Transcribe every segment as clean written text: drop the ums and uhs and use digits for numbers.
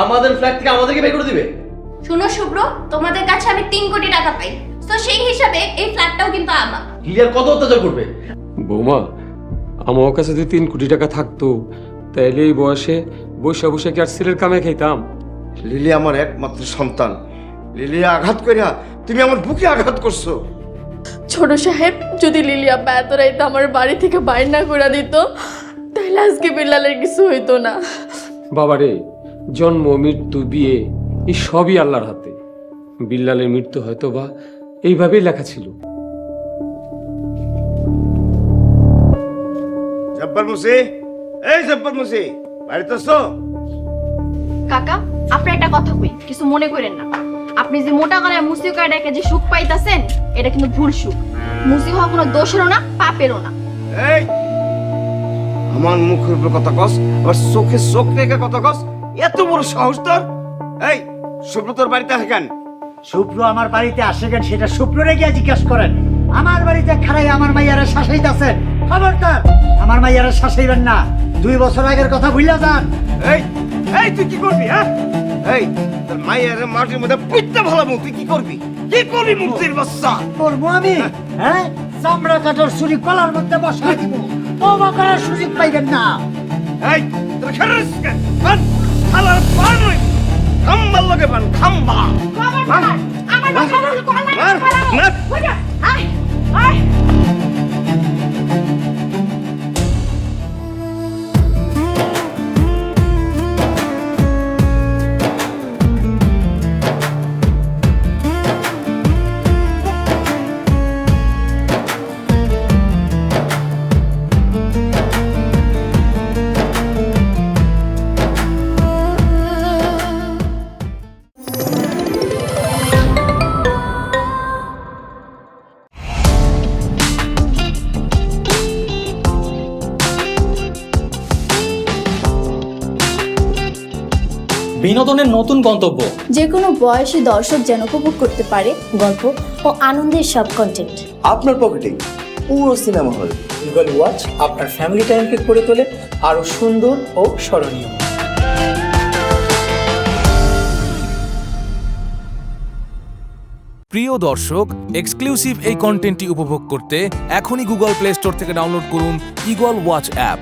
আমাদের ফ্ল্যাট থেকে আমাদেরকে বের করে দিবে? শুনো শুভ্র, তোমাদের কাছে আমি 3 কোটি টাকা পাই, তো সেই হিসাবে এই ফ্ল্যাটটাও কিন্তু আমার। লিলিয়ার কত অত্যাচার করবে? বৌমা, আমার কাছে যদি 3 কোটি টাকা থাকতো তাইলে এই বয়সে বসে বসে কি আর ছেলের কামে খাইতাম? লিলি আমার একমাত্র সন্তান। লিলি আঘাত করিয়া তুমি আমার বুকে আঘাত করছো। ছোট সাহেব, যদি লিলি আপা এত রাইতে আমার বাড়ি থেকে বাইর না করে দিত তাহলে আজকে বিল্লালের কিছু হইতো না। বাবারে, জন্ম মৃত্যু বিয়ে এই সবই আল্লাহর হাতে। বিল্লালের মৃত্যু হয়তো বা এইভাবেই লেখা ছিল। জব্বার মুসি, এই জব্বার মুসি, বাড়িতে আছো? কাকা, আপনি একটা কথা কই, কিছু মনে করেন না। আপনি যে মোটা গলায় মুসি করে ডেকে যে সুখ পাইতাছেন, এটা কিন্তু ভুল সুখ। মুসি হওয়া কোনো দোষেরও না, পাপেরও না। এই আমার মুখের উপর কথা কস, আর চোখে চোখ রেখে কথা কস, এত বড় সাহস তোর? এই শুভ্র তোর বাড়িতে আসে কেন? শুভ্র আমার বাড়িতে আসে কেন সেটা শুভ্ররে গিয়ে জিজ্ঞাসা করেন। আমার বাড়িতে খাড়াই আমার মাইয়ারা শাসাইতাছে। খবরদার, আমার মাইয়ারা শাসাইবেন না। 2 বছর আগের কথা ভুইলা যান। এই এই তুই কি করবি? হ্যাঁ, এই তোর মায়ের মাটির মধ্যে পুইতে ভালো মুখ, তুই কি করবি? কি করবি মুক্তির বাচ্চা? করবো আমি? হ্যাঁ, চামড়া কাটার ছুরি কলার মধ্যে বসাই দিব। তওবা করার সুযোগ পাইবেন না। এই তোর খারাস কেন? বান হালার পান ওই খাম্বার লগে বান, খাম্বা। আমার বিনোদনের নতুন গন্তব্য, যে কোনো বয়সী দর্শক যেন উপভোগ করতে পারে গল্প ও আনন্দের সব কন্টেন্ট আপনার পকেটে পুরো সিনেমা হল। গুগল ওয়াচ আপনার ফ্যামিলি টাইমকে করে তোলে আরো সুন্দর ও স্মরণীয়। প্রিয় দর্শক, এক্সক্লুসিভ এই কন্টেন্টটি উপভোগ করতে এখনই গুগল প্লে স্টোর থেকে ডাউনলোড করুন ইগল ওয়াচ অ্যাপ।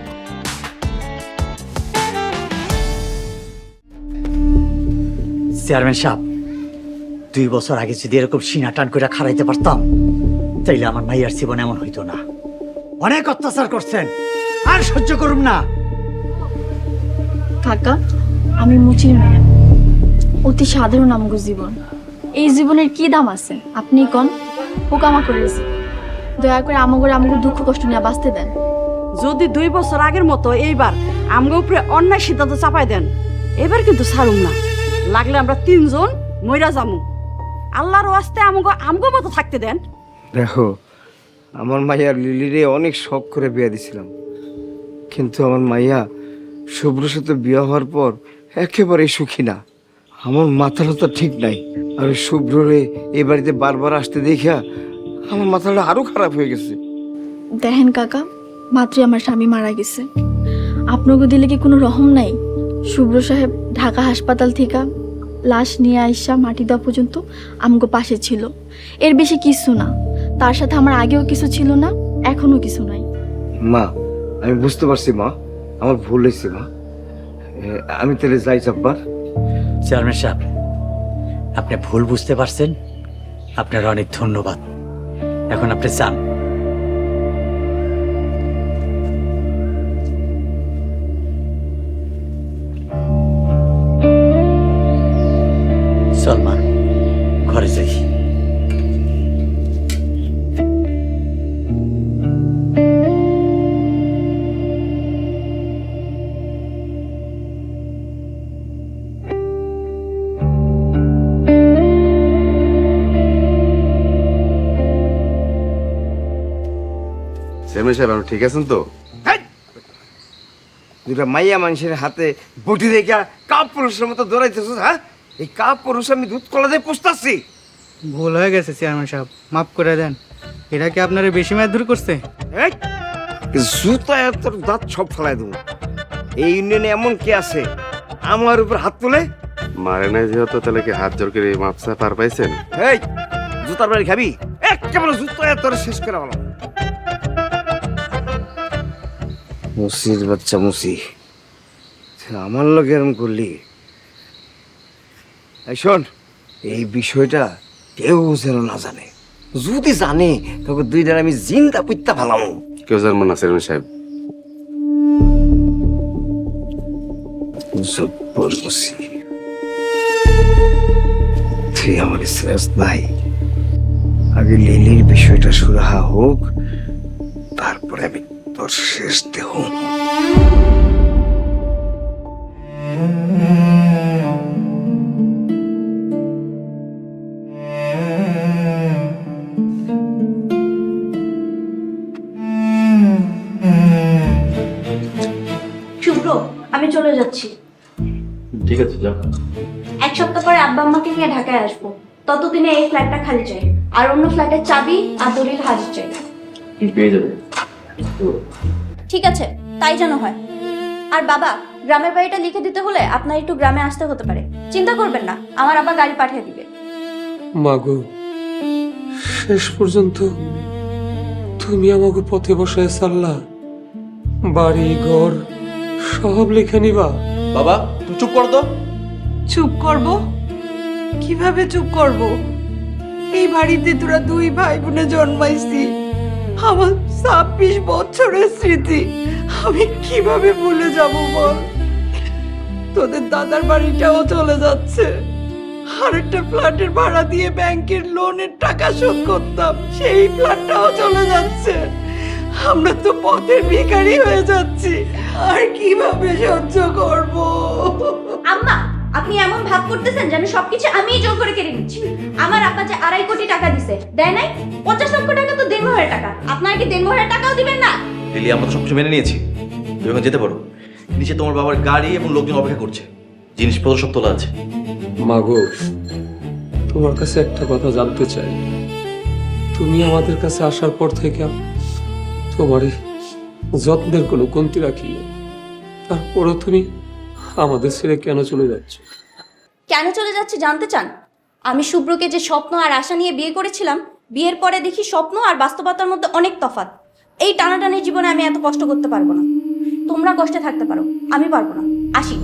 চেয়ারম্যান সাহেব, 2 বছর আগে যদি এরকম সিনা টান করে খাড়াইতে পারতাম তাইলে আমার মাইয়ার জীবন এমন হইতো না। অনেক অত্যাচার করছেন, আর সহ্য করুম না। কাকা, আমি মুচির মেয়ে, অতি সাধারণ আমগো জীবন। এই জীবনের কি দাম আছে আপনি কোন? পোকামা করেছি, দয়া করে আমগো দুঃখ কষ্ট নিয়ে বাঁচতে দেন। যদি 2 বছর আগের মতো এইবার আমগো উপরে অন্যায় সিদ্ধান্ত চাপাই দেন, এবার কিন্তু ছাড়ুম না। লাগলে আমরা 3 জন মইরা যামু। আল্লাহর ওয়াস্তে আমগো মতো থাকতে দেন। দেখো, আমার মাইয়ার লিলিরে অনেক শখ করে বিয়ে দিছিলাম, কিন্তু আমার মাইয়া শুভ্রর সাথে বিয়ে হওয়ার পর একেবারে সুখী না। আমার মাথাটা তো ঠিক নাই, আর শুভ্ররে এই বাড়িতে বারবার আসতে দেখা আমার মাথাটা আরো খারাপ হয়ে গেছে। দেখেন কাকা, মাত্রই আমার স্বামী মারা গেছে, আপনাকে দিলে কি কোনো রহম নাই? শুভ্র সাহেব ঢাকা হাসপাতাল থেকে লাশ নিয়ে আইসা মাটি দেওয়া পর্যন্ত আমগো পাশে ছিল, এর বেশি কিছু না। তার সাথে আমার আগেও কিছু ছিল না, এখনো কিছু নাই। মা, আমি বুঝতে পারছি মা, আমার ভুল হয়েছে মা। আমি তাহলে যাই জব্বার। চেয়ারম্যান সাহেব, আপনি ভুল বুঝতে পারছেন, আপনার অনেক ধন্যবাদ। এখন আপনি যান। চল মা, ঘরে যাই। চেয়ারম্যান সাহেব, আপনি ঠিক আছেন তো? দুটা মাইয়া মানুষের হাতে বটি রেখে কাপ পুরুষের মতো দৌড়াইতেছ। হ্যাঁ, এই কাপ পুরুষ আমি দুধ কলা দিয়ে পুষতাছি। ভুল হয়ে গেছে চেয়ারম্যান সাহেব, মাফ করে দেন। এটা কি আপনারা বেশি মারধর করছে? এই, জুতা তোর দাঁত সব ফেলাই দেবো। এই ইউনিয়নে এমন কে আছে আমার উপর হাত তুলে? মারে নাই যেহেতু তাহলে কি হাত জোর করে মাপসা পার পাইছেন? এই জুতার বাড়ি খাবি? একেবারে জুতা তোর শেষ করে বলো। মুসির বাচ্চা মুসি, আমার লোক এরম করলি? এই শোন, এই বিষয়টা কেউ যেন না জানে। যদি জানে তবে দুইটার আমি জিন্দা পুত্তা ফেলাম। কেউ জানবো না চেয়ারম্যান সাহেব। জব্বর মুসি, তুই আমার শেষ নাই। আগে লিলির বিষয়টা সুরাহা হোক, তারপরে আমি তোর শেষ দেহ। শুভ্র, আমি চলে যাচ্ছি। ঠিক আছে, যাও। 1 সপ্তাহ পরে আব্বা আম্মাকে নিয়ে ঢাকায় আসবো। ততদিনে এই ফ্ল্যাটটা খালি চাই, আর অন্য ফ্ল্যাটের চাবি আর দলিল হাজির চাই। তুমি পেয়ে যাবে। ঠিক আছে, তাই যেন হয়। আর বাবা, গ্রামের বাড়িটা লিখে দিতে হলে আপনার একটু গ্রামে আসতে হতে পারে। চিন্তা করবেন না, আমার আব্বা গাড়ি পাঠিয়ে দিবে। মাগো, শেষ পর্যন্ত তুমি আমাকে পথে বসায় চাল্লা, বাড়ি ঘর সব লিখে নিবা। বাবা, তুমি চুপ করো তো। চুপ করব? কিভাবে চুপ করব? এই বাড়িতে তোরা 2 ভাই বোনে জন্মাইছি। আমার 26 বছরের স্মৃতি আমি কিভাবে ভুলে যাব বল? তোদের দাদার বাড়িটাও চলে যাচ্ছে। আর একটা ফ্ল্যাটের ভাড়া দিয়ে ব্যাংকের লোনের টাকা শোধ করতাম, সেই ফ্ল্যাটটাও চলে যাচ্ছে। আমরা তো পথের ভিখারি হয়ে যাচ্ছি। আর কিভাবে সহ্য করব? আম্মা, আপনি এমন ভাব করতেছেন যেন সবকিছু আমিই জোর করে কেড়ে নিচ্ছি। আমার আব্বা যে 2.5 কোটি টাকা দিছে, দেয় নাই? 50 লক্ষ টাকা তো দেনমোহরের টাকা। আপনারা কি দেনমোহরের টাকাও দিবেন না? লিলি, আমরা তো সবকিছু মেনে নিয়েছি। তুমি এখন যেতে পারো। নিচে তোমার বাবার গাড়ি এবং লোকজন অপেক্ষা করছে, জিনিসপত্র সব তোলা আছে। মাগো, তোমার কাছে একটা কথা জানতে চাই। তুমি আমাদের কাছে আসার পর থেকে তোমার যত্নের কোনো কমতি রাখি, তারপরও তুমি আমাদের ছেড়ে কেন চলে যাচ্ছ? কেন চলে যাচ্ছে জানতে চান? আমি শুভ্রকে যে স্বপ্ন আর আশা নিয়ে বিয়ে করেছিলাম, বিয়ের পরে দেখি স্বপ্ন আর বাস্তবতার মধ্যে অনেক তফাৎ। এই টানাটানির জীবনে আমি এত কষ্ট করতে পারবো না। তোমরা কষ্টে থাকতে পারো, আমি পারবো না। আসি।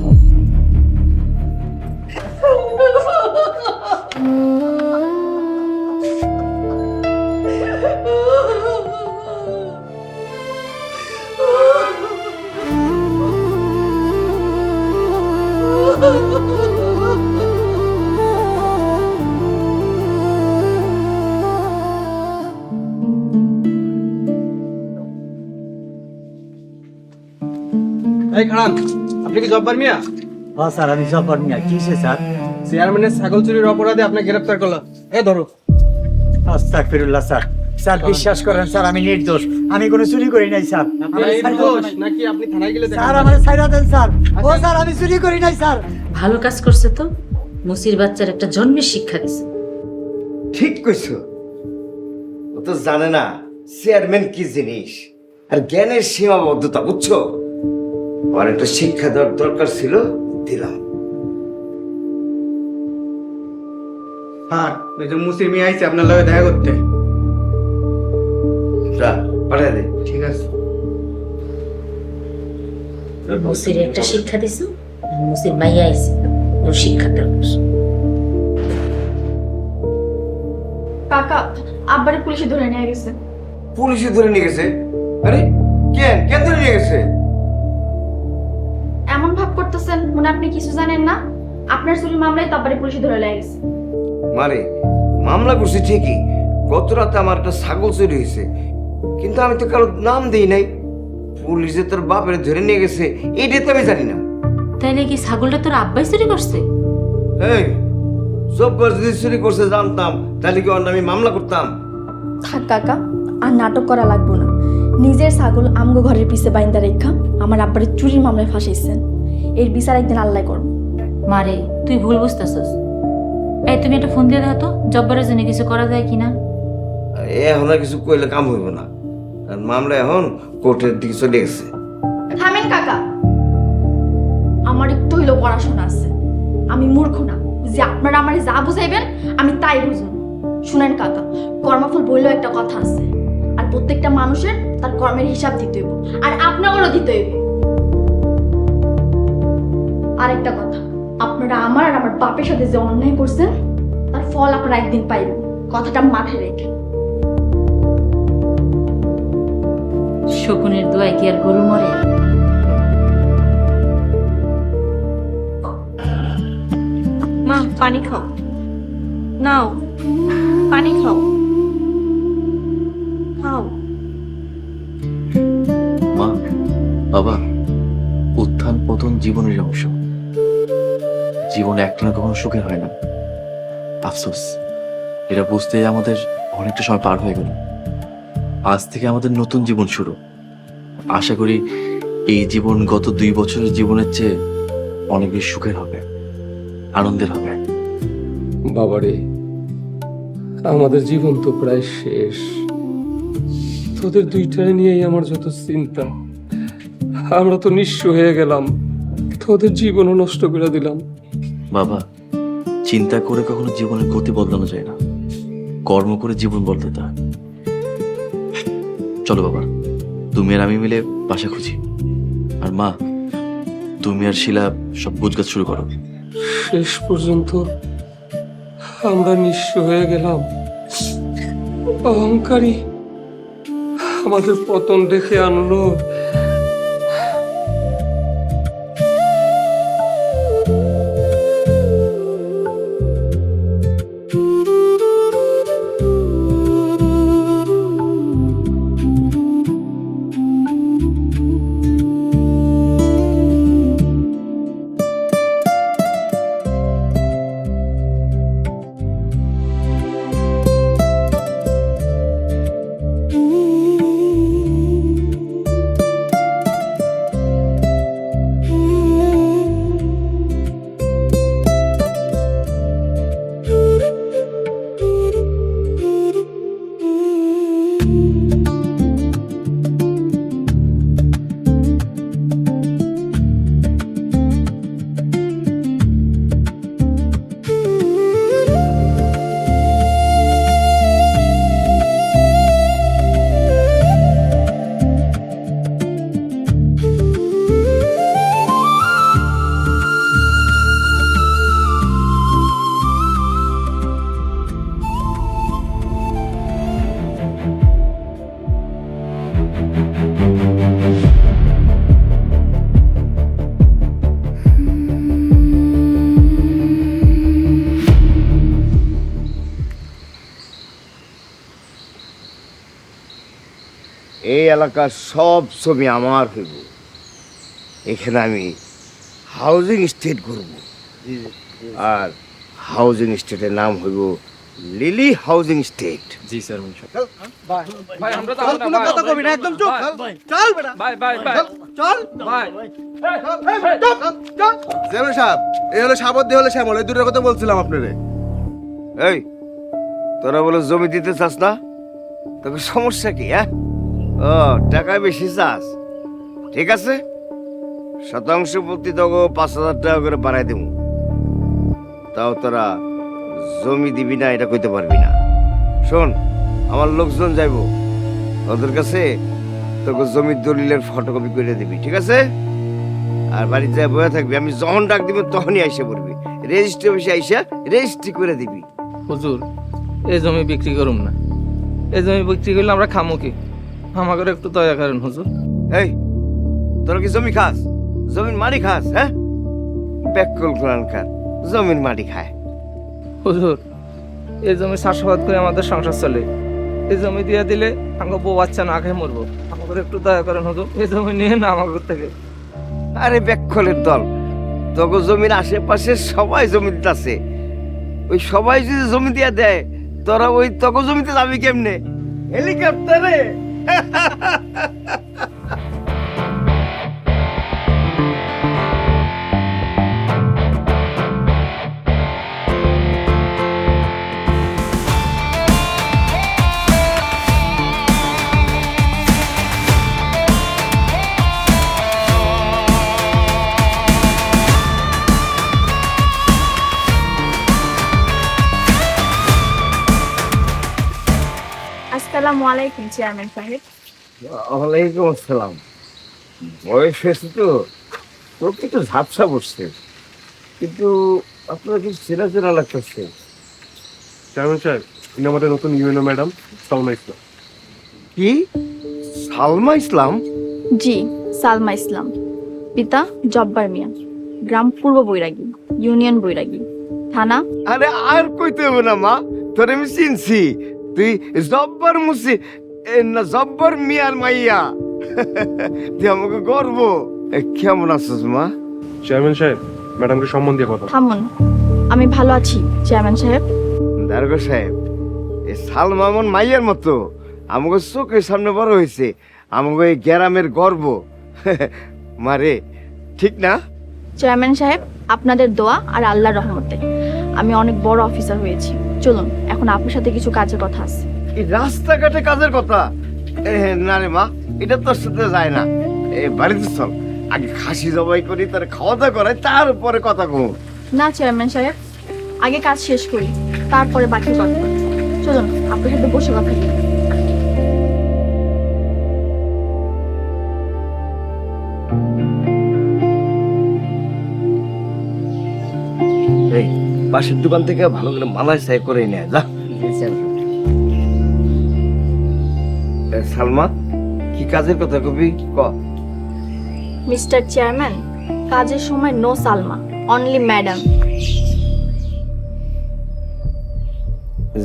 এই খান, আপনি কি জব্বার মিয়া? হ্যাঁ স্যার, আমি জব্বার মিয়া। কি হয়েছে স্যার? চেয়ারম্যানের ছাগল চুরির অপরাধে আপনাকে গ্রেফতার করলো। এ ধরো। আস্তাগফিরুল্লাহ স্যার। স্যার বিশ্বাস করেন স্যার, আমি নির্দোষ। আমি কোনো চুরি করি নাই স্যার। নাকি আপনি থানায় গেলে স্যার আমার ছাইরা দেন স্যার। ও স্যার, আমি চুরি করি নাই স্যার। ভালো কাজ করছে তো। মুসির বাচ্চার একটা জন্মের শিক্ষা দিছে। ঠিক কইছো। ও তো জানে না চেয়ারম্যান কি জিনিস, আর জ্ঞানের সীমাবদ্ধতা, বুঝছো? আর একটা শিক্ষা দেওয়ার দরকার ছিল, দিলাম। হ্যাঁ, ওই যে মুসির মিয়া আইছে আপনার লগে দেখা করতে। যা, পাঠিয়ে দে। ঠিক আছে। মুসির একটা শিক্ষা দিছে, মুসির মাইয়া আইছে, ওর শিক্ষাটা। কাকা, আব্বারে পুলিশে ধরে নিয়ে গেছে। পুলিশে ধরে নিয়ে গেছে? আরে কেন কেন ধরে নিয়ে গেছে? এমন ভাব করতেছেন মনে আপনি কিছু জানেন না। আপনার চুরির মামলায় তো আব্বারে পুলিশে ধরে নিয়ে গেছে। মারে মামলা করছে ঠিকই, গত রাতে আমার একটা ছাগল চুরি হয়েছে, কিন্তু আমি তো কারো নাম দিই নাই। পুলিশে তোর বাপের ধরে নিয়ে গেছে এইটা তো আমি জানি না। তাইলে কি ছাগলটা তোর আব্বাই চুরি করছে? এই জব্বর যদি চুরি করছে জানতাম তাহলে কি আমি মামলা করতাম? থাক কাকা, আর নাটক করা লাগবো না। নিজের ছাগল আমগো ঘরের পিছে বাইন্দা রেখা আমার আব্বারে চুরির মামলায় ফাঁসাইছেন। এর বিচার একদিন আল্লাহ করব। মারে, তুই ভুল বুঝতেছস। এই তুমি একটা ফোন দিয়ে দাও তো জব্বরের জন্য কিছু করা যায় কিনা। এখন আর কিছু কইলে কাম হইব না, আর মামলা এখন কোর্টের দিকে চলে গেছে। থামেন কাকা, আমার একটু হইলেও পড়াশোনা আছে, আমি মূর্খ না যে আপনারা আমারে যা বুঝাইবেন আমি তাই বুঝুন। শুনেন কাকা, কর্মফল বললেও একটা কথা আছে, আর প্রত্যেকটা মানুষের তার কর্মের হিসাব দিতে হইব, আর আপনাদেরও দিতে হইব। আরেকটা কথা, আপনারা আমার আর আমার বাপের সাথে যে অন্যায় করছেন তার ফল আপনারা একদিন পাইবেন, কথাটা মাথায় রেখে। শকুনের দোয়ায় কি আর গরু মরে? মা পানি খাও, নাও পানি খাও, খাও। মা, বাবা, উত্থান পতন জীবনের অংশ। জীবন একটানা কখনো সুখের হয় না। আফসোস, এটা বুঝতে আমাদের অনেকটা সময় পার হয়ে গেল। আজ থেকে আমাদের নতুন জীবন শুরু। আশা করি এই জীবন গত 2 বছরের জীবনের চেয়ে অনেক বেশি সুখের হবে, আনন্দের হবে। বাবারে, আমাদের জীবন তো প্রায় শেষ। তোদের দুইটারে নিয়েই আমার যত চিন্তা। আমরা তো নিঃস্ব হয়ে গেলাম, তোদের জীবনও নষ্ট করে দিলাম। বাবা, চিন্তা করে কখনো জীবনের গতি বদলানো যায় না, কর্ম করে জীবন বদলাতে হয়। চলো বাবা, তুমি আর আমি মিলে বাসা খুঁজি। আর মা, তুমি আর শিলা সব গোছগাছ শুরু করো। শেষ পর্যন্ত আমরা নিঃস্ব হয়ে গেলাম। অহংকারী আমাদের পতন দেখে আনলো। এই এলাকার সব ছবি আমার হইব। এখানে আমি হাউজিং স্টেট করব, আর হাউজিং স্টেটের নাম হইব লিলি হাউজিং স্টেট। জি স্যার। ভাই আমরা তো কোনো কথা কবি না, একদম চুপ। চল বেটা, ভাই ভাই ভাই চল ভাই। চেয়ারম্যান সাহেব, এই হলো সাবদ্ধ, হলো শ্যামল, এই দুটোর কথা বলছিলাম আপনারে। এই তোরা বলে জমি দিতে চাস না, তোকে সমস্যা কি? হ্যাঁ, ও টাকা বেশি চাস, ঠিক আছে, শতাংশ প্রতি তোকে 5,000 টাকা করে বাড়াই দেবো। তাও তোরা জমি দিবি না এটা কইতে পারবি না। শোন, আমার লোকজন যাইব, ওদের কাছে তোকে জমির দলিলের ফটোকপি করে দিবি, ঠিক আছে? আর বাড়িতে বয়ে থাকবি, আমি যখন ডাক দিব তখনই আইসে পড়বি, রেজিস্ট্রি অফিসে আইসা রেজিস্ট্রি করে দিবি। হুজুর, এই জমি বিক্রি করুম না, এই জমি বিক্রি করলে আমরা খামো কি? আমাকে একটু দয়া করেন হুজুর। এই তোরা কি জমি খাস? জমির মাটি খাস? হ্যাঁ, ব্যাককল কোরআনকার জমির মাটি খায়। হুজুর, এই জমি চাষাবাদ করে আমাদের সংসার চলে, এই জমি দিয়ে দিলে আমাকে বউ বাচ্চা না খেয়ে মরবো, আমাকে একটু দয়া করেন হুজুর, এই জমি নিয়ে না আমাকে থেকে। আরে ব্যাককলের দল, তোকে জমির আশেপাশে সবাই জমি দিতেছে, ওই সবাই যদি জমি দিয়ে দেয় তোরা ওই তোকে জমিতে যাবি কেমনে? হেলিকপ্টারে? আসসালামু আলাইকুম চেয়ারম্যান সাহেব। ওয়ালাইকুম আসসালাম। বয়স হয়েছে তো প্রকৃত ঝাপসা বসছে, কিন্তু আপনার কিছু চেনা চেনা লাগতেছে। চেয়ারম্যান সাহেব, ইনি আমাদের নতুন ইউএনও ম্যাডাম সালমা ইসলাম। কি? সালমা ইসলাম? জি, সালমা ইসলাম। পিতা জব্বার মিয়া, গ্রাম পূর্ব বৈরাগী, ইউনিয়ন বৈরাগী, থানা। আরে আর কইতে হবে না মা, তোর আমি চিনছি। তুই জব্বার মুসি না জব্বার মিয়ার মাইয়া। তুই আমাকে গর্ব। কেমন আছিস মা? চেয়ারম্যান সাহেব, ম্যাডামকে সম্মান দিয়ে কথা। থামুন, আমি ভালো আছি চেয়ারম্যান সাহেব। দারোগা সাহেব, এই সালমা এমন মাইয়ার মতো আমাকে চোখের সামনে বড় হয়েছে, আমাকে এই গ্রামের গর্ব। মারে ঠিক না? চেয়ারম্যান সাহেব, আপনাদের দোয়া আর আল্লাহর রহমতে আমি অনেক বড় অফিসার হয়েছি। চলুন, এখন আপনার সাথে কিছু কাজের কথা আছে। এই রাস্তাঘাটে কাজের কথা? না রে মা, এটা তোর সাথে যায় না। বাড়িতে চল, আগে খাসি জবাই করি, তার খাওয়া দাওয়া করাই, তারপরে কথা কম। না চেয়ারম্যান সাহেব, আগে কাজ শেষ করি, তারপরে বাকি কথা। চলুন, আপনার সাথে বসে কথা বলি। এই পাশের দোকান থেকে ভালো করে মালাই চাই করে নেয় যা। সালমা, কি কাজের কথা কবি ক। মিস্টার চেয়ারম্যান, কাজের সময় নো সালমা, অনলি ম্যাডাম।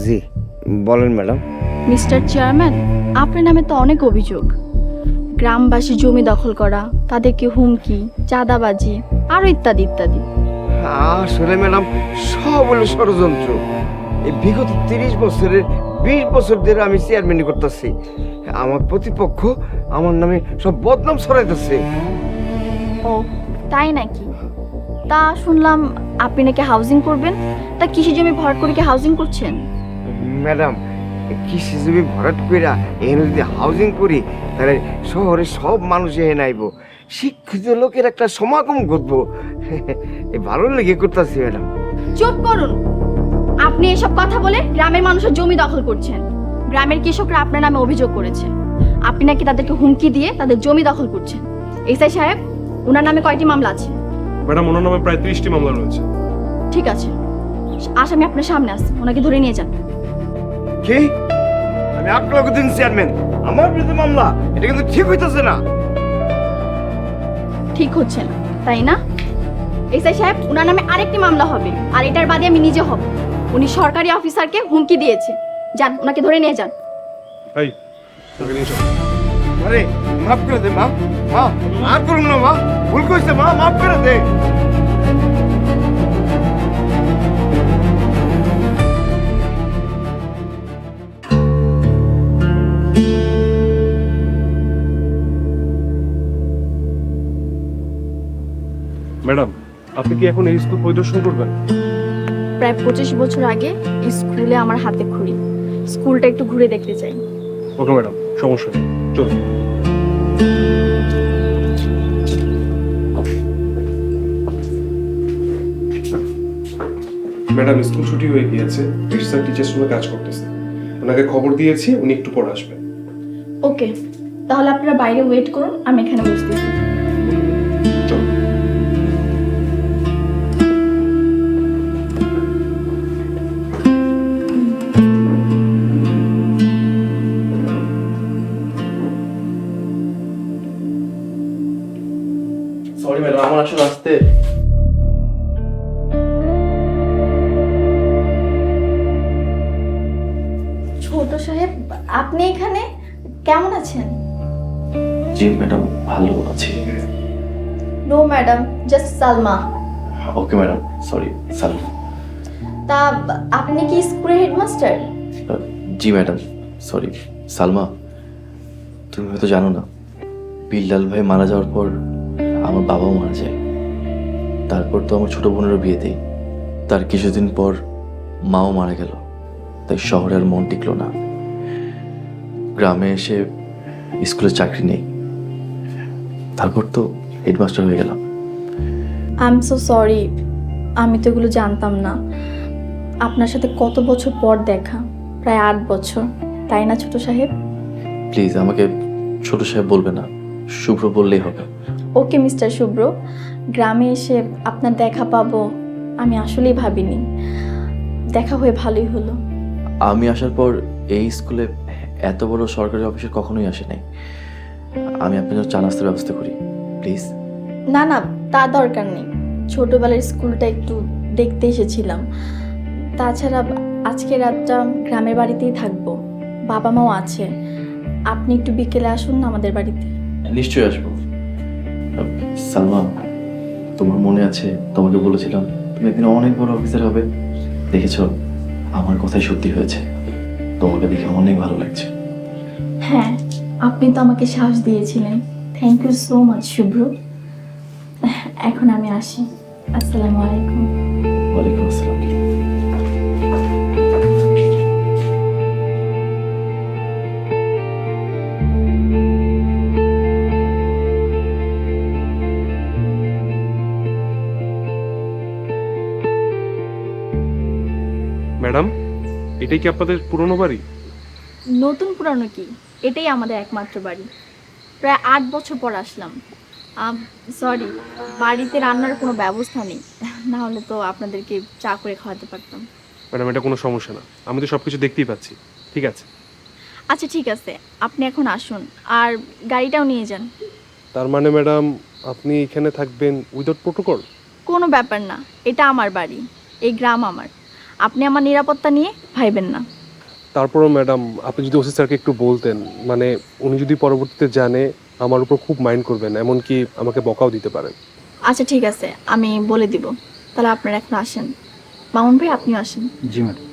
জি বলেন ম্যাডাম। মিস্টার চেয়ারম্যান, আপনার নামে তো অনেক অভিযোগ। গ্রামবাসী জমি দখল করা, তাদেরকে হুমকি, চাঁদাবাজি, আরো ইত্যাদি ইত্যাদি। আসলে ম্যাডাম, সব হলো ষড়যন্ত্র। এই বিগত 30 বছরের 20 বছর ধরে আমি চেয়ারম্যানই করতেছি। আমার প্রতিপক্ষ আমার নামে সব বদনাম ছড়াইতেছে। ও তাই নাকি? তা শুনলাম আপনি নাকি হাউজিং করবেন। তা কৃষি জমি ভরাট করে কি হাউজিং করছেন? ম্যাডাম, কৃষি জমি ভরাট কইরা এখানে যদি হাউজিং করি, তাহলে শহরে সব মানুষ এখানে আইব, শিক্ষিত লোকের একটা সমাগম ঘটবো। ভালো লেগে করতেছি ম্যাডাম। চুপ করুন। আপনি এসব কথা বলে গ্রামের মানুষের জমি দখল করছেন। গ্রামের কৃষকরা আপনার নামে অভিযোগ করেছে আপনি নাকি তাদেরকে হুমকি দিয়ে তাদের জমি দখল করছেন। এসআই সাহেব, ওনার নামে কয়টি মামলা আছে? ম্যাডাম, ওনার নামে প্রায় 30টি মামলা রয়েছে। ঠিক আছে, আসামি আপনার সামনে আছে, ওনাকে ধরে নিয়ে যান। কি? আমি 8 লক্ষ দিন চেয়ারম্যান, আমার বিরুদ্ধে মামলা? এটা কিন্তু ঠিক হইতেছে না। ঠিক হচ্ছে না, তাই না? এসআই সাহেব, ওনার নামে আরেকটি মামলা হবে, আর এটার বাদে আমি নিজে হব। উনি সরকারি অফিসারকে হুমকি দিয়েছে। যান, ওনাকে ধরে নিয়ে যান। এই, তোকে নিয়ে চল। আরে মাফ করে দে মা, মা আর করুন না মা, ভুল কইছে মা, মাফ করে দে। ম্যাডাম, আপনি কি এখন এই স্কুল পরিদর্শন করবেন? প্রায় 25 বছর আগে স্কুলে আমার হাতে খড়ি। স্কুলটা একটু ঘুরে দেখতে চাই। ওকে ম্যাডাম, সমস্যা নেই, চলুন। ম্যাডাম, স্কুল ছুটি হয়ে গিয়েছে, স্যার টিচার্স রুমে কাজ করতেছে। ওনাকে খবর দিয়েছি, উনি একটু পরে আসবেন। ওকে, তাহলে আপনারা বাইরে ওয়েট করুন, আমি এখানে বসতেছি। চলুন। সরি ম্যাডাম, আমার আসলে আসতে। ছোট সাহেব, আপনি এখানে কেমন আছেন? জি ম্যাডাম, ভালো আছি। No madam, just Salma. Okay madam, sorry Salma. তা আপনি কি স্কুলের হেডমাস্টার? জি ম্যাডাম, সরি সালমা। তুমি হয়তো জানো না, বিল্লাল ভাই মারা যাওয়ার পর আমার বাবাও মারা যায়। তারপর তো আমার ছোট বোনেরও বিয়ে দেই। তার কিছুদিন পর মাও মারা গেল, তাই শহরে আর মন টিকলো না। গ্রামে এসে স্কুলে চাকরি নেই, তারপর তো হেডমাস্টার হয়ে গেলাম। আই এম সো সরি, আমি তো এগুলো জানতাম না। আপনার সাথে কত বছর পর দেখা, প্রায় 8 বছর। তাই না ছোট সাহেব? প্লিজ আমাকে ছোট সাহেব বলবে না, শুভ্র বললেই হবে। ওকে মিস্টার শুভ্র, গ্রামে এসে আপনার দেখা পাবো আমি আসলেই ভাবিনি। দেখা হয়ে ভালোই হলো। আমি আসার পর এই স্কুলে এত বড় সরকারি অফিসের কখনোই আসে নাই। আমি আপনার জন্য চা নাস্তার ব্যবস্থা করি প্লিজ। না না, তা দরকার নেই। ছোটবেলার স্কুলটা একটু দেখতে এসেছিলাম। তাছাড়া আজকে রাতটা গ্রামের বাড়িতেই থাকবো, বাবা মাও আছে। আপনি একটু বিকেলে আসুন না আমাদের বাড়িতে। নিশ্চয়ই আসবো। সালমা, তোমার মনে আছে তোমাকে বলেছিলাম তুমি একদিন অনেক বড় অফিসার হবে? দেখেছো, আমার কথাই সত্যি হয়েছে। তোমাকে দেখে অনেক ভালো লাগছে। হ্যাঁ, আপনি তো আমাকে সাহস দিয়েছিলেন। থ্যাংক ইউ সো মাচ শুভ্র। এখন আমি আসি। আসসালামু আলাইকুম। ওয়ালাইকুম আসসালাম। ম্যাডাম, এটাই কি আপনাদের পুরনো বাড়ি? নতুন পুরানো কি, এটাই আমাদের একমাত্র বাড়ি। প্রায় 8 বছর পর আসলাম। সরি, বাড়িতে রান্নার কোনো ব্যবস্থা নেই, না হলে তো আপনাদেরকে চা করে খাওয়াতে পারতাম। ম্যাডাম, এটা কোনো সমস্যা না, আমি তো সব কিছু দেখতেই পাচ্ছি। ঠিক আছে। আচ্ছা ঠিক আছে, আপনি এখন আসুন আর গাড়িটাও নিয়ে যান। তার মানে ম্যাডাম, আপনি এখানে থাকবেন উইদাউট প্রোটোকল? কোনো ব্যাপার না, এটা আমার বাড়ি, এই গ্রাম আমার। আপনি আমার নিরাপত্তা নিয়ে ভাইবেন না। তারপরও ম্যাডাম, আপনি যদি ওসি স্যারকে একটু বলতেন, মানে উনি যদি পরবর্তীতে জানে আমার উপর খুব মাইন্ড করবেন, এমনকি আমাকে বকাও দিতে পারেন। আচ্ছা ঠিক আছে, আমি বলে দিব। তাহলে আপনারা এখন আসেন। মামুন ভাই, আপনিও আসেন। জি ম্যাডাম।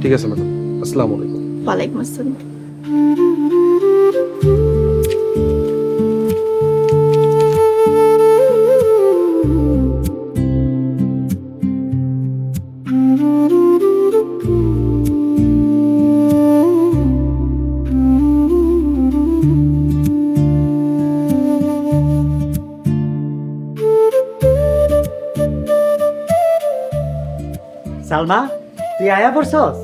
ঠিক আছে ম্যাডাম, আসসালামু আলাইকুম। ওয়ালাইকুম আসসালাম। সালমা, তুই আয়া পড়ছস?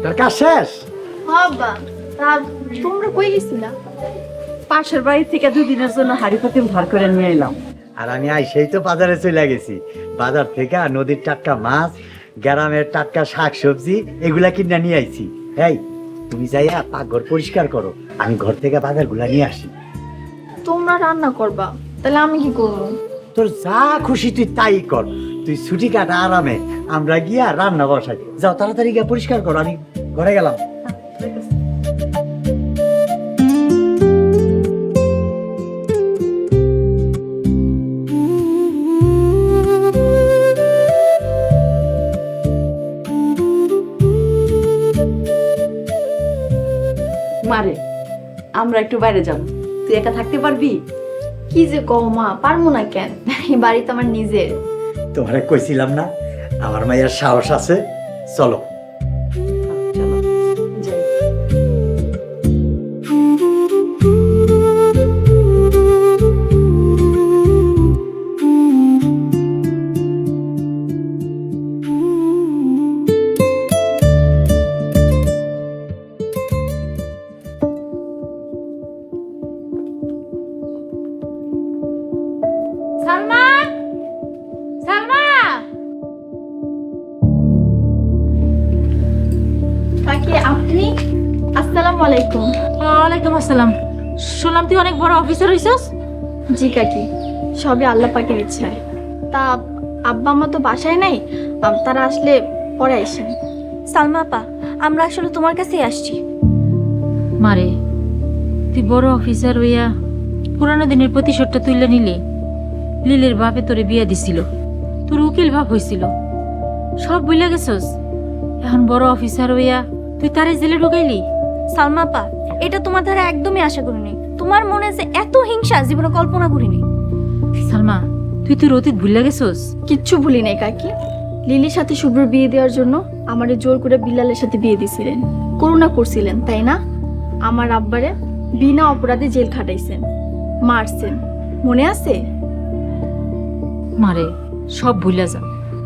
তোর কাজ শেষ? বাবা, তোমরা কই গেছিলা? পাশের বাড়ি থেকে 2 দিনের জন্য হাড়ি পাতিল ধার করে নিয়ে এলাম। আর আমি আইসেই তো বাজারে চলে গেছি। বাজার থেকে নদীর টাটকা মাছ, গ্রামের টাটকা শাক সবজি এগুলা কিনে নিয়ে আইছি। এই, তুমি যাইয়া পাকঘর পরিষ্কার করো, আমি ঘর থেকে বাজারগুলা নিয়ে আসি। তোমরা রান্না করবা, তাহলে আমি কি করবো? তোর যা খুশি তুই তাই কর, তুই ছুটি কাটা আরামে, আমরা গিয়া রান্না বসাই। যাও তাড়াতাড়ি গিয়া পরিষ্কার করো, আমি ঘরে গেলাম। মারে, আমরা একটু বাইরে যাব, তুই একা থাকতে পারবি? কি যে কও মা, পারবো না কেন? এই বাড়ি তো আমার নিজের। তোমারে কইছিলাম না আমার মায়ের সাহস আছে। চলো। চলো যাই। সালমা, সালমা, কাকি আপনি? আসসালামু আলাইকুম। ওয়ালাইকুম আসসালাম। শুনলাম তুই অনেক বড় অফিসার হইছস? জি কাকি, সবই আল্লাহ পাকের ইচ্ছায়। তা আব্বা আম্মা তো বাসায় নাই, তারা আসলে পরে আসেন। সালমা আপা, আমরা আসলে তোমার কাছেই আসছি। মারে, তুই বড় অফিসার হইয়া পুরানো দিনের প্রতিশোধটা তুইলে নিলি। লিলের বাপে তোরে বিয়া দিছিল, তোর উকিল ভাব হইছিল, সব ভুলে গেছস। এখন বড় অফিসার হইয়া তুই তারে জেলে ঢুকাইলি। সালমা আপা, এটা তোমার দ্বারা একদমই আশা করিনি। তোমার মনে যে এত হিংসা জীবনে কল্পনা করিনি। সালমা, তুই তোর অতীত ভুলে গেছস? কিচ্ছু ভুলি নাই কাকি। লিলির সাথে শুভ্র বিয়ে দেওয়ার জন্য আমারে জোর করে বিল্লালের সাথে বিয়ে দিছিলেন, করুণা করছিলেন, তাই না? আমার আব্বারে বিনা অপরাধে জেল খাটাইছেন, মারছেন, মনে আছে? মারে, সব ভুলে যা,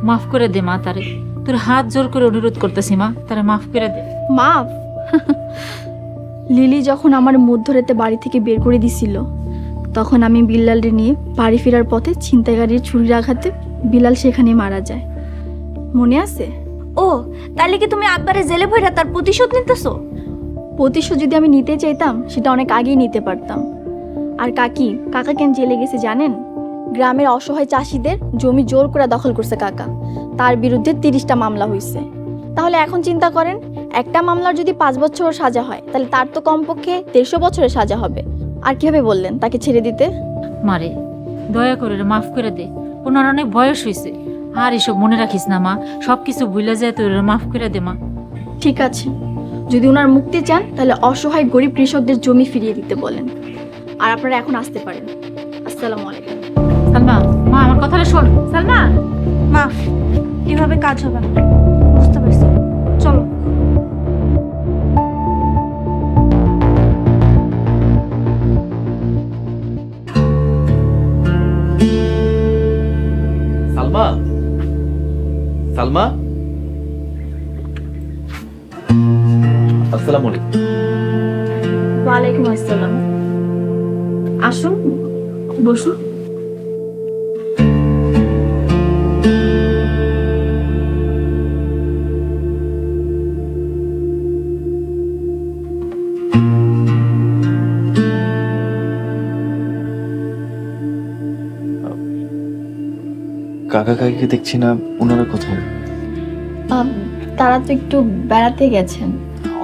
মাফ করে দে মা তারে। তোর হাত জোর করে অনুরোধ করতেছি মা, তারে মাফ করে দে। মাফ? লিলি যখন আমার মধ্যরাতে বাড়ি থেকে বের করে দিছিল, তখন আমি বিল্লালকে নিয়ে বাড়ি ফেরার পথে ছিনতাইকারীর ছুরির আঘাতে বিলাল সেখানে মারা যায়। মনে আছে? ও, তাহলে কি তুমি আব্বারে জেলে ভইরা তার প্রতিশোধ নিতেছো? প্রতিশোধ যদি আমি নিতে চাইতাম সেটা অনেক আগেই নিতে পারতাম। আর কাকা কেন জেলে গেছে জানেন? গ্রামের অসহায় চাষিদের জমি জোর করে দখল করছে কাকা। তার বিরুদ্ধে 30টা মামলা হয়েছে। তাহলে এখন চিন্তা করেন, একটা মামলার যদি 5 বছর সাজা হয়, তাহলে তার তো কমপক্ষে 150 বছরের সাজা হবে। আর কিভাবে বললেন তাকে ছেড়ে দিতে? মারে, দয়া করে রে, মাফ করে দে। ওনার অনেক বয়স হয়েছে। আর এসব মনে রাখিস না মা, সব কিছু ভুলে যায়, তোর মাফ করে দে মা। ঠিক আছে, যদি ওনার মুক্তি চান তাহলে অসহায় গরিব কৃষকদের জমি ফিরিয়ে দিতে বলেন। আর আপনারা এখন আসতে পারেন। আসসালামু আলাইকুম। সালমা, মা আমার কথাটা শোন। সালমা, মা, এভাবে কাজ হবে না। বুঝতে পারছি, চলো। সালমা, সালমা, আসসালামু আলাইকুম। ওয়ালাইকুম আসসালাম। আসুন, বসুন। কাকা কাকিকে দেখছি না, ওনারা কোথায়? তারা তো একটু বেড়াতে গেছেন,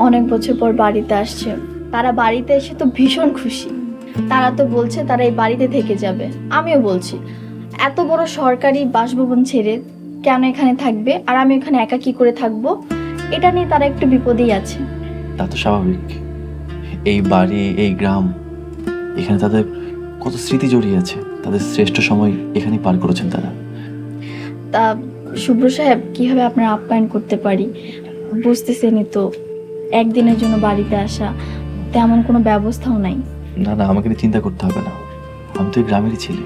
অনেক বছর পর বাড়িতে আসছে। তারা বাড়িতে এসে তো ভীষণ খুশি। তারা তো বলছে তারা এই বাড়িতে থেকে যাবে। আমিও বলছি, এত বড় সরকারি বাসভবন ছেড়ে কেন এখানে থাকবে, আর আমি এখানে একা কি করে থাকবো, এটা নিয়ে তারা একটু বিপদেই আছে। তা তো স্বাভাবিক। এই বাড়ি, এই গ্রাম, এখানে তাদের কত স্মৃতি জড়িয়ে আছে। তাদের শ্রেষ্ঠ সময় এখানেই পার করেছেন তারা। তা শুভ্র সাহেব, কিভাবে আপনার আপ্যায়ন করতে পারি বুঝতেছেনই তো। একদিনের জন্য বাড়িতে আসা, তেমন কোনো ব্যবস্থাও নাই। না না, আমাকে নিয়ে চিন্তা করতে হবে না, আমি তো এই গ্রামেরই ছেলে।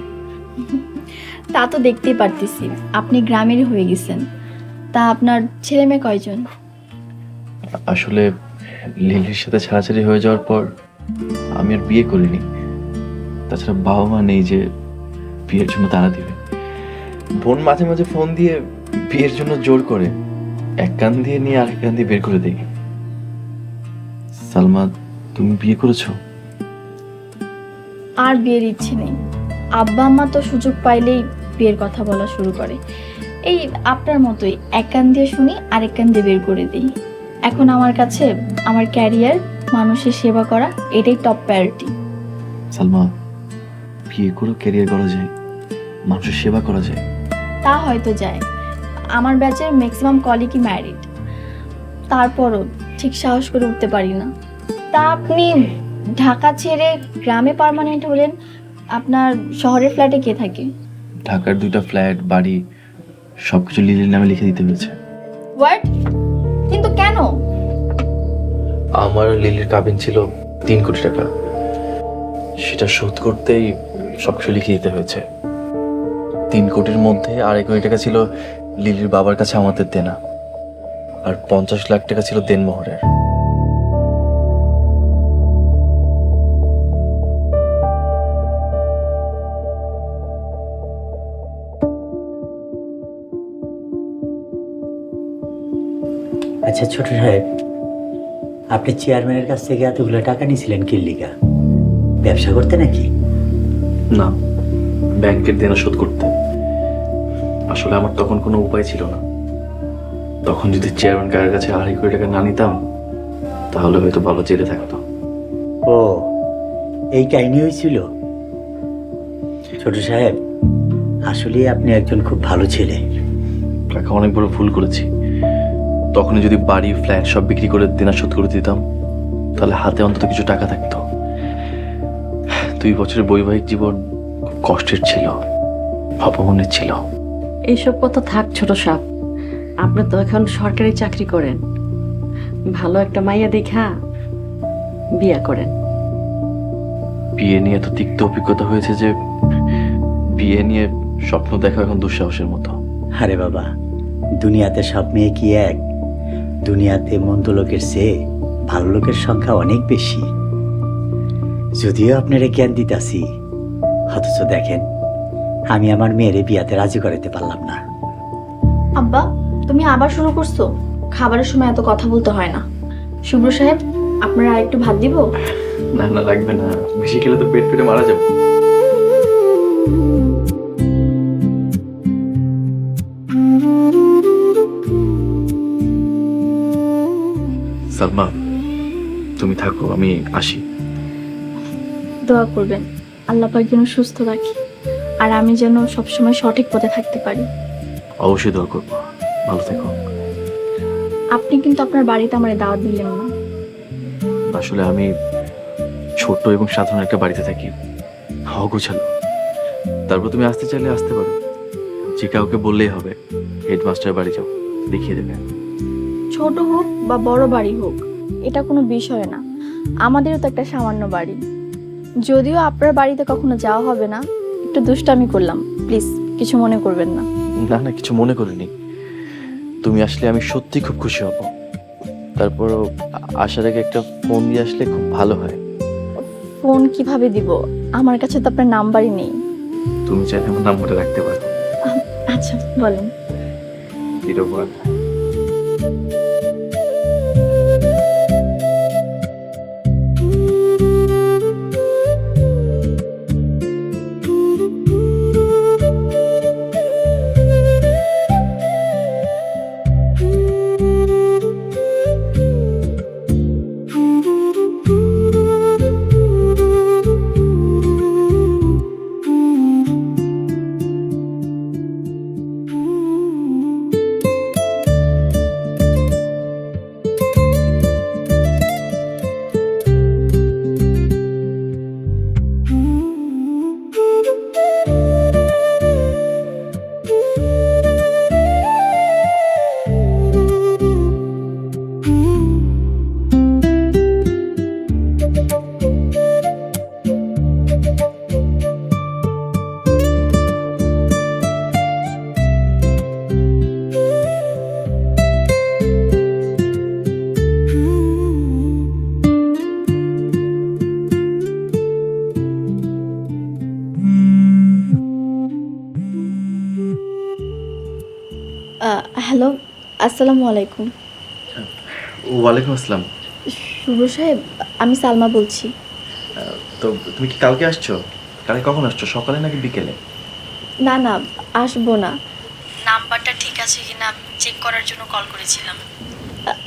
তা তো দেখতেই পারতেছি, আপনি গ্রামেরই হয়ে গেছেন। তা আপনার ছেলে মেয়ে কয়জন? আসলে লিলির সাথে ছাড়াছাড়ি হয়ে যাওয়ার পর আমি আর বিয়ে করিনি। তাছাড়া বাবা মা নেই যে বিয়ের জন্য তাড়া দিবে। বোন মাঝে মাঝে ফোন দিয়ে বিয়ের জন্য জোর করে, এক কান দিয়ে নিয়ে আরেক কান দিয়ে বের করে দেয়। সালমা, তুমি বিয়ে করেছো? আর বিয়ের ইচ্ছে নেই। আব্বা আম্মা তো সুযোগ পাইলেই বিয়ের কথা বলা শুরু করে। এই আপনার মতোই, এক কান দিয়ে শুনি আরেক কান দিয়ে বের করে দিই। এখন আমার কাছে আমার ক্যারিয়ার, মানুষের সেবা করা, এটাই টপ প্রায়োরিটি। সালমা, বিয়ে করেও ক্যারিয়ার করা যায়, মানুষের সেবা করা যায়। তা হয়তো যায়, আমার ব্যাচের ম্যাক্সিমাম কলিগই ম্যারিড। তারপরও ঠিক সাহস করে উঠতে পারি না। তা আপনি ঢাকা ছেড়ে গ্রামে পার্মানেন্ট হলেন, আপনার শহরের ফ্ল্যাটে কে থাকে? ঢাকার 2টা ফ্ল্যাট, বাড়ি, সবকিছু লিলির নামে লিখে দিতে হয়েছে। হোয়াট? কিন্তু কেন? আমার লিলির কাবিন ছিল 3 কোটি টাকা, সেটা শোধ করতেই সবকিছু লিখে দিতে হয়েছে। 3 কোটির মধ্যে 2.5 কোটি টাকা ছিল লিলির বাবার কাছে আমাদের দেনা, আর 50 লাখ টাকা ছিল দেনমোহরের। আচ্ছা ছোট সাহেব, আপনি চেয়ারম্যানের কাছ থেকে এতগুলো টাকা নিয়েছিলেন কি লিগা? ব্যবসা করতে নাকি? না, ব্যাংকের দেনা শোধ করতে। আসলে আমার তখন কোনো উপায় ছিল না। তখন যদি চেয়ারম্যান কারের কাছে 2.5 কোটি টাকা না নিতাম, তাহলে হয়তো ভালো জেলে থাকতো। ও, এই কাহিনী হয়েছিল। ছোট সাহেব, আসলে আপনি একজন খুব ভালো ছেলে। কাকা, অনেক বড় ভুল করেছি। তখনই যদি বাড়ি, ফ্ল্যাট সব বিক্রি করে দেনা শোধ করে দিতাম, তাহলে হাতে অন্তত কিছু টাকা থাকতো। 2 বছরের বৈবাহিক জীবন খুব কষ্টের ছিল, অপমানের ছিল। এইসব কথা থাক ছোট সাপ, আপনি তো এখন সরকারি চাকরি করেন, ভালো একটা মাইয়া দেখা বিয়া করেন। বিয়ে নিয়ে এত তিক্ত অভিজ্ঞতা হয়েছে যে বিয়ে নিয়ে স্বপ্ন দেখা এখন দুঃসাহসের মতো। আরে বাবা, দুনিয়াতে সব মেয়ে কি এক? দুনিয়াতে মন্দ লোকের চেয়ে ভালো লোকের সংখ্যা অনেক বেশি। যদিও আপনারা জ্ঞান দিতাছি, অথচ দেখেন আমি আমার মেয়েরে বিয়াতে রাজি করাতে পারলাম না। আব্বা, তুমি আবার শুরু করছো? খাবারের সময় এত কথা বলতে হয় না। শুভ্র সাহেব, আপনারা আরেকটু ভাত দিব? না না, লাগবে না, বেশি খেলে তো পেট ফেটে মারা যাবে। সালমা, তুমি থাকো, আমি আসি। দোয়া করবেন আল্লাহ পাক যেন সুস্থ রাখি, আর আমি যেন সবসময় সঠিক পথে থাকতে পারি। অবশ্যই দোয়া করবো, ভালো থেকো। আপনি কিন্তু আপনার বাড়িতে আমার দাওয়াত দিলেন না। আসলে আমি ছোট্ট এবং সাধারণ একটা বাড়িতে থাকি, অগোছালো। তারপর তুমি আসতে চাইলে আসতে পারো, যে কাউকে বললেই হবে হেডমাস্টার বাড়ি যাও, দেখিয়ে দেবে। ছোট হোক বা বড় বাড়ি হোক, এটা কোনো বিষয় না। আমাদেরও তো একটা সামান্য বাড়ি। যদিও আপনার বাড়িতে কখনো যাওয়া হবে না, একটু দুষ্টামি করলাম, প্লিজ কিছু মনে করবেন না। না না, কিছু মনে করিনি। তুমি আসলে আমি সত্যি খুব খুশি হব। তারপরও আসার আগে একটা ফোন দিয়ে আসলে খুব ভালো হয়। ফোন কিভাবে দিব? আমার কাছে তো আপনার নাম্বারই নেই। তুমি চাইলে আমার নাম্বারটা রাখতে পারো। আচ্ছা বলেন। 01 হ্যালো, আসসালামু আলাইকুম। ওয়ালাইকুম আসসালাম। শুভ্র সাহেব, আমি সালমা বলছি। তো তুমি কি কালকে আসছো? কালকে কখন আসছো, সকালে নাকি বিকেলে? না না, আসবো না। নাম্বারটা ঠিক আছে কিনা চেক করার জন্য কল করেছিলাম।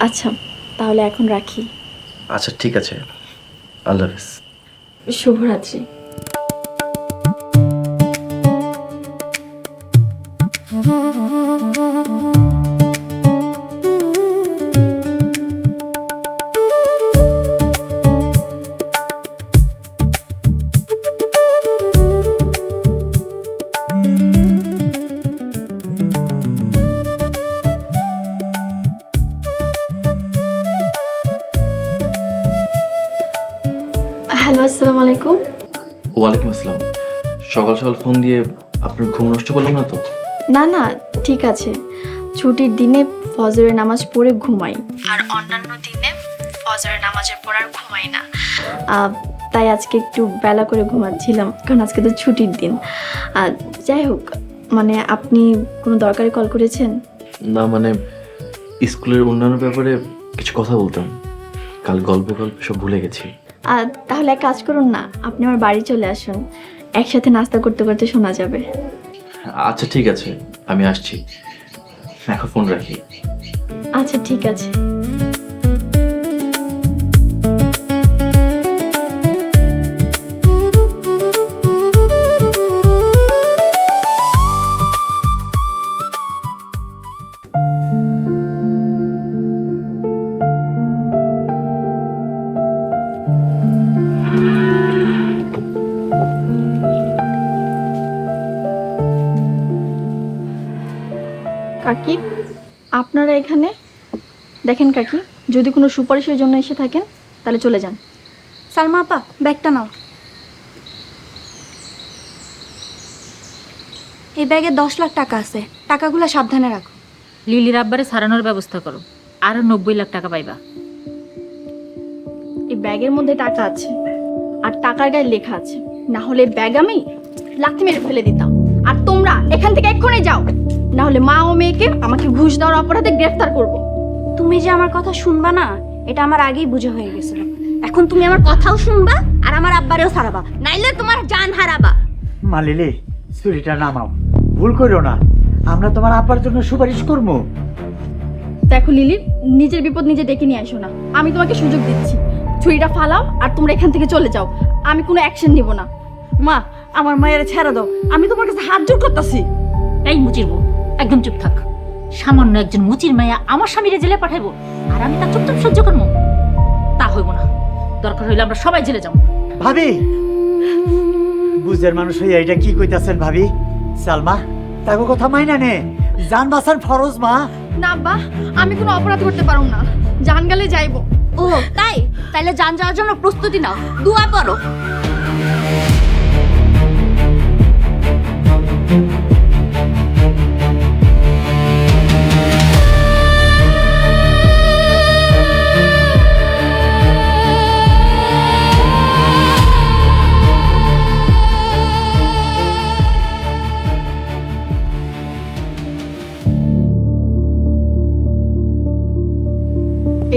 আচ্ছা, তাহলে এখন রাখি। আচ্ছা ঠিক আছে, আল্লাহ হাফেজ। শুভরাত্রি। হ্যালো, আসসালামু আলাইকুম। ওয়ালাইকুম আসসালাম। সকাল সকাল ফোন দিয়ে আপনার ঘুম নষ্ট করলাম না তো? না না, ঠিক আছে। ছুটির দিনে ফজরের নামাজ পড়ে ঘুমাই, আর অন্যান্য দিনে ফজরের নামাজের পর আর ঘুমাই না। তাই আজকে একটু বেলা করে ঘুমাচ্ছিলাম, কারণ আজকে তো ছুটির দিন। যাই হোক, মানে আপনি কোনো দরকারি কল করেছেন? না মানে স্কুলের অন্যান্য ব্যাপারে কিছু কথা বলতাম, কাল গল্পে সব ভুলে গেছি। তাহলে এক কাজ করুন না, আপনি আমার বাড়ি চলে আসুন, একসাথে নাস্তা করতে করতে শোনা যাবে। আচ্ছা ঠিক আছে, আমি আসছি, এখন ফোন রাখি। আচ্ছা ঠিক আছে। কাকি, আপনারা এখানে? দেখেন কাকি, যদি কোনো সুপারিশের জন্য এসে থাকেন তাহলে চলে যান। সালমা আপা, ব্যাগটা নাও। এই ব্যাগে 10 লাখ টাকা আছে, টাকাগুলো সাবধানে রাখো। লিলির আব্বারে সারানোর ব্যবস্থা করো, আরো 90 লাখ টাকা পাইবা। এই ব্যাগের মধ্যে টাকা আছে আর টাকার গায়ে লেখা আছে, না হলে ব্যাগ আমি লাথি মেরে ফেলে দিতাম। আর তোমরা এখান থেকে এক্ষুনি যাও, না হলে মা ও মেয়েকে আমাকে ঘুষ দেওয়ার অপরাধে গ্রেফতার করব। তুমি যে আমার কথা শুনবা না, এটা আমার আগেই বুঝে হয়ে গেছিল। এখন তুমি আমার কথাও শুনবা আর আমার আব্বারেও ছাড়াবা, নাইলে তোমার জান হারাবা। মা লিলি, ছুরিটা নামাও, ভুল করো না। আমরা তোমার আব্বার জন্য সুপারিশ করবো। দেখো লিলি, নিজের বিপদ নিজে ডেকে নিয়ে আসো না। আমি তোমাকে সুযোগ দিচ্ছি, ছুরিটা ফালাও আর তোমরা এখান থেকে চলে যাও। আমি কোনো অ্যাকশন নিব না। মা, আমার মায়ের ছেড়ে দাও, আমি তোমার কাছে হাত জোর করতেছি। এই মুচির বউ, একদম চুপ থাক। সামান্য একজন মুচির মায়া আমার স্বামীরে জেলে পাঠাইবো আর আমি তা চুপচাপ সহ্য করবো? তা হইব না। দরকার হইলে আমরা সবাই জেলে যাবো। ভাবি, বুঝের মানুষ হইয়া এটা কি কইতাছেন ভাবি? সালমা, তাকে কথা মাইনা নে, জান বাঁচার ফরজ মা। না আব্বা, আমি কোনো অপরাধ করতে পারব না, জান গেলে যাইবো। ও তাই? তাইলে জান যাওয়ার জন্য প্রস্তুতি নাও, দোয়া করো।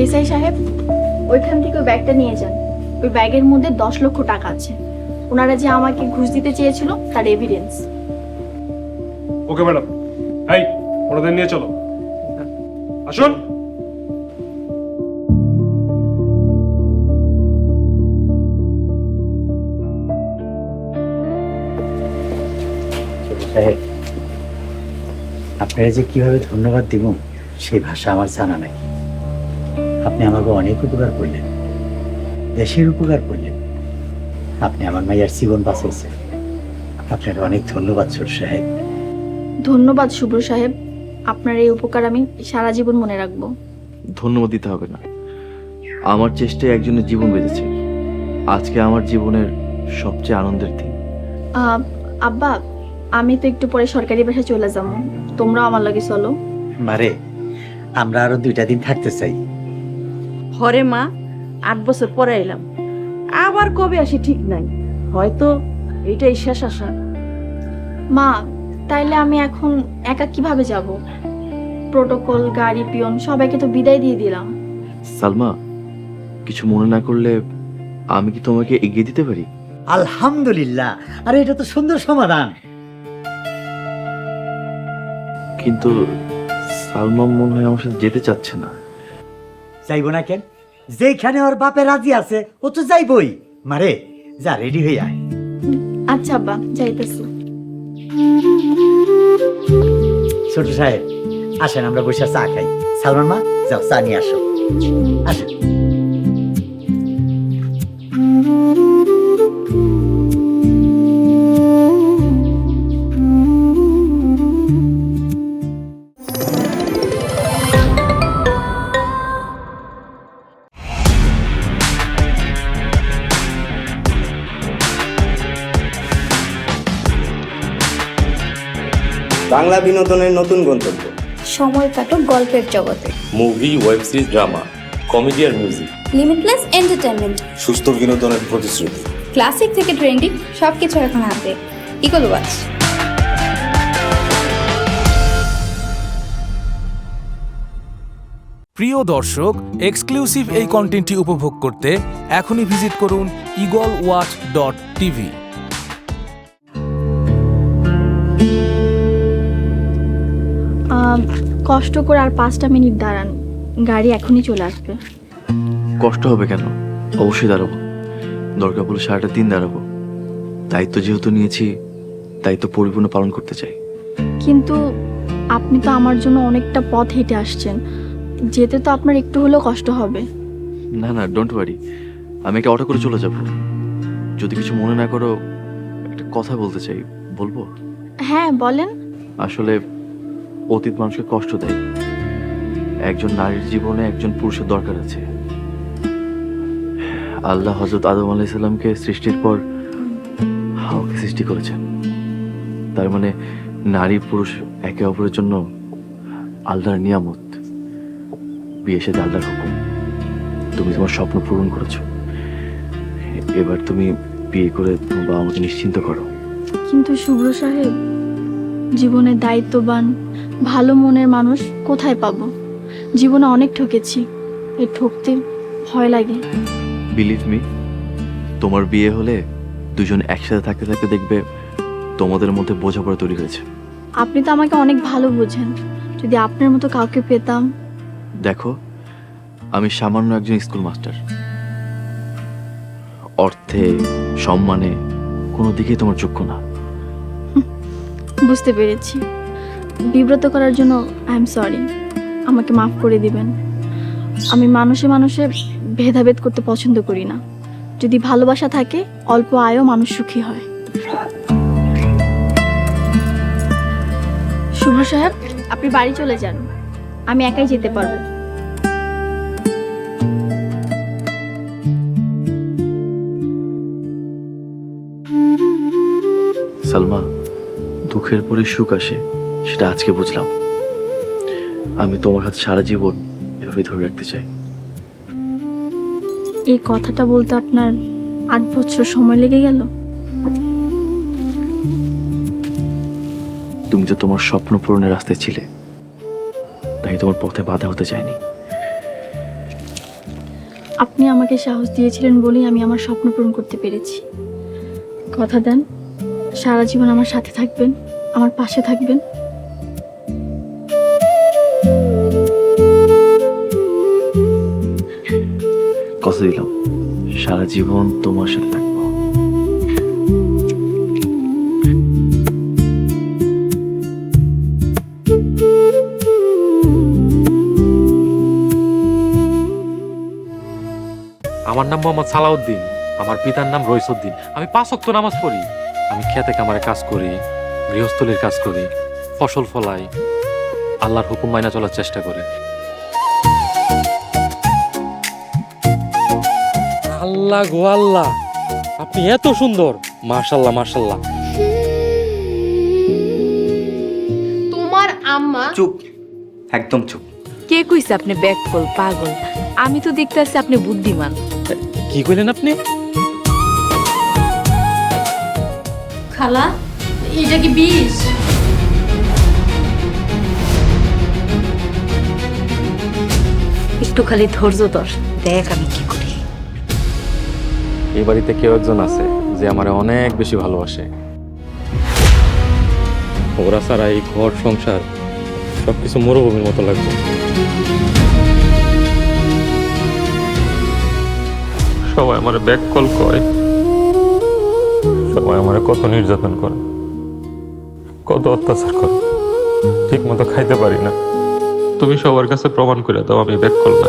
এসআই সাহেব, ওইখান থেকে ওই ব্যাগটা নিয়ে যান। ওই ব্যাগের মধ্যে 10 লক্ষ টাকা আছে। ওনারা যে আমাকে ঘুষ দিতে চেয়েছিল তার এভিডেন্স। ওকে ম্যাডাম, এই ওনাদের নিয়ে চলো, আসুন। সাহেব, আপনারা যে কিভাবে ধন্যবাদ দিব সেই ভাষা আমার জানা নাই। আপনি আমাকে অনেক উপকার করলেন, দেশের উপকার করলেন। আপনি আমার মায়ের জীবন বাঁচাইছেন। আপনার অনেক ধন্যবাদ ছোট সাহেব। ধন্যবাদ শুভ্র সাহেব, আপনার এই উপকার আমি সারা জীবন মনে রাখবো। ধন্যবাদ দিতে হবে না, আমার চেষ্টায় একজনের জীবন বেঁচেছে। আজকে আমার জীবনের সবচেয়ে আনন্দের দিন। আব্বা, আমি তো একটু পরে সরকারি বাসায় চলে যাবো, তোমরাও আমার লাগে চলো। মারে, আমরা আরো 2টা দিন থাকতে চাই। হরে মা, 8 বছর পরে এলাম, আবার কবে আসি ঠিক নাই। হয়তো এইটাই শেষ আসা। মা, তাইলে আমি এখন একা কিভাবে যাব? প্রোটোকল, গাড়ি, পিয়ন সবাইকে তো বিদায় দিয়ে দিলাম। সালমা, কিছু মনে না করলে আমি কি তোমাকে এগিয়ে দিতে পারি? আলহামদুলিল্লাহ, আরে এটা তো সুন্দর সমাধান। কিন্তু সালমা মনে হয় আমার সাথে যেতে চাচ্ছে না। যাইব না কেন? যেখানে ওর বাপে রাজি আছে ও তো যাইবই। মারে, যা রেডি হয়ে আয়। আচ্ছা আব্বা, যাইতেছি। ছোট সাহেব, আসেন আমরা বসে চা খাই। সালমান মা, যাও চা নিয়ে আসো। আসেন। বাংলা বিনোদনের নতুন গন্তব্য। সময় কাটুক গল্পের জগতে। Movie, web series, drama, comedy আর মিউজিক। Limitless entertainment. সুস্থ বিনোদনের প্রতিশ্রুতি। ক্লাসিক থেকে ট্রেন্ডিং সবকিছু এখন হাতে। Eagle watch. প্রিয় দর্শক, এক্সক্লুসিভ এই কন্টেন্টটি উপভোগ করতে এখনই ভিজিট করুন eagleWatch.tv। কষ্ট করে আর 5টা মিনিট দাঁড়ান, গাড়ি এখনই চলে আসবে। কষ্ট হবে কেন? অবশ্যই দাঁড়াবো, দরকার পড়লে 3.5 দিন দাঁড়াবো। দায়িত্ব যেহেতু নিয়েছি, দায়িত্ব পরিপূর্ণ পালন করতে চাই। কিন্তু আপনি তো আমার জন্য অনেকটা পথ হেঁটে আসছেন, যেতে তো আপনার একটু হলেও কষ্ট হবে। না না, ডোন্ট ওয়ারি, আমি একটা অটো করে চলে যাব। যদি কিছু মনে না করো, একটা কথা বলতে চাই, বলবো? হ্যাঁ বলেন। আসলে অতীত মানুষকে কষ্ট দেয়। একজন নারীর জীবনে একজন পুরুষের দরকার আছে। আল্লাহ হযরত আদম আলাইহিস সালামকে সৃষ্টির পর হাওয়াকে সৃষ্টি করেছেন। তার মানে নারী পুরুষ একে অপরের জন্য আল্লাহর নিয়ামত। বিয়ে সাথে আল্লাহর হুকুম। তুমি তোমার স্বপ্ন পূরণ করেছো। এবার তুমি বিয়ে করে তোমার বাবা মাকে নিশ্চিন্ত করো। কিন্তু শুভ্র সাহেব, জীবনে দায়িত্ববান ভালো মনের মানুষ কোথায় পাবো? জীবনে অনেক ঠকেছি, এই ঠকতে ভয় লাগে। বিলিভ মি, তোমার বিয়ে হলে দুজন একসাথে থাকতে থাকতে দেখবে তোমাদের মধ্যে বোঝাপড়া তৈরি হয়েছে। আপনি তো আমাকে অনেক ভালো বোঝেন, যদি আপনার মতো কাউকে পেতাম। দেখো, আমি সামান্য একজন স্কুল মাস্টার। অর্থে সম্মানে কোনো দিকেই তোমার যোগ্য না। বুঝতে পেরেছি, বিব্রত করার জন্য আই এম সরি, আমাকে মাফ করে দিবেন। আমি মানুষে মানুষে ভেদাভেদ করতে পছন্দ করি না। যদি ভালোবাসা থাকে, অল্প আয়ও মানুষ সুখী হয়। শুভ সাহেব, আপনি বাড়ি চলে যান, আমি একাই যেতে পারবো। সালমা, দুঃখের পরে সুখ আসে, সেটা আজকে বুঝলাম। আমি তোমার হাত সারা জীবন এভাবে ধরে রাখতে চাই। এই কথাটা বলতে আপনার 8 বছর সময় লেগে গেল? তুমি তো তোমার স্বপ্ন পূরণের রাস্তায় ছিলে, তাই তোমার পথে বাধা হতে চাইনি। আপনি আমাকে সাহস দিয়েছিলেন বলেই আমি আমার স্বপ্ন পূরণ করতে পেরেছি। কথা দেন, সারা জীবন আমার সাথে থাকবেন, আমার পাশে থাকবেন। কথা দিলাম, সারা জীবন তোমার সাথে থাকবো। আমার নাম মোহাম্মদ সালাউদ্দিন, আমার পিতার নাম রইসউদ্দিন। আমি 5 ওয়াক্ত নামাজ পড়ি। আমি খেতে কামারে কাজ করি, গৃহস্থলীর কাজ করি, ফসল ফলাই, আল্লাহর হুকুম মাইনা চলার চেষ্টা করি। আল্লাহ গো আল্লাহ, আপনি এত সুন্দর! মাশাআল্লাহ মাশাআল্লাহ। তোমার আম্মা চুপ, একদম চুপ। কে কইছে আপনি ব্যাককল পাগল? আমি তো দেখতেছি আপনি বুদ্ধিমান। কি কইলেন আপনি? খালা, এটা কি বিষ? একটু খালি ধৈর্য ধর, দেখ আমি কি করি। এই বাড়িতে কেউ একজন আছে যে আমারে অনেক বেশি ভালোবাসে। ওরা ছাড়া এই ঘর সংসার সবকিছু মরুভূমির মতো লাগবে। সবাই আমার ব্যাককল কয়, সবাই আমার কত নির্যাতন করে, কত অত্যাচার করে, ঠিক মতো খাইতে পারি না। তুমি সবার কাছে প্রমাণ করে দাও আমি ব্যাককল না।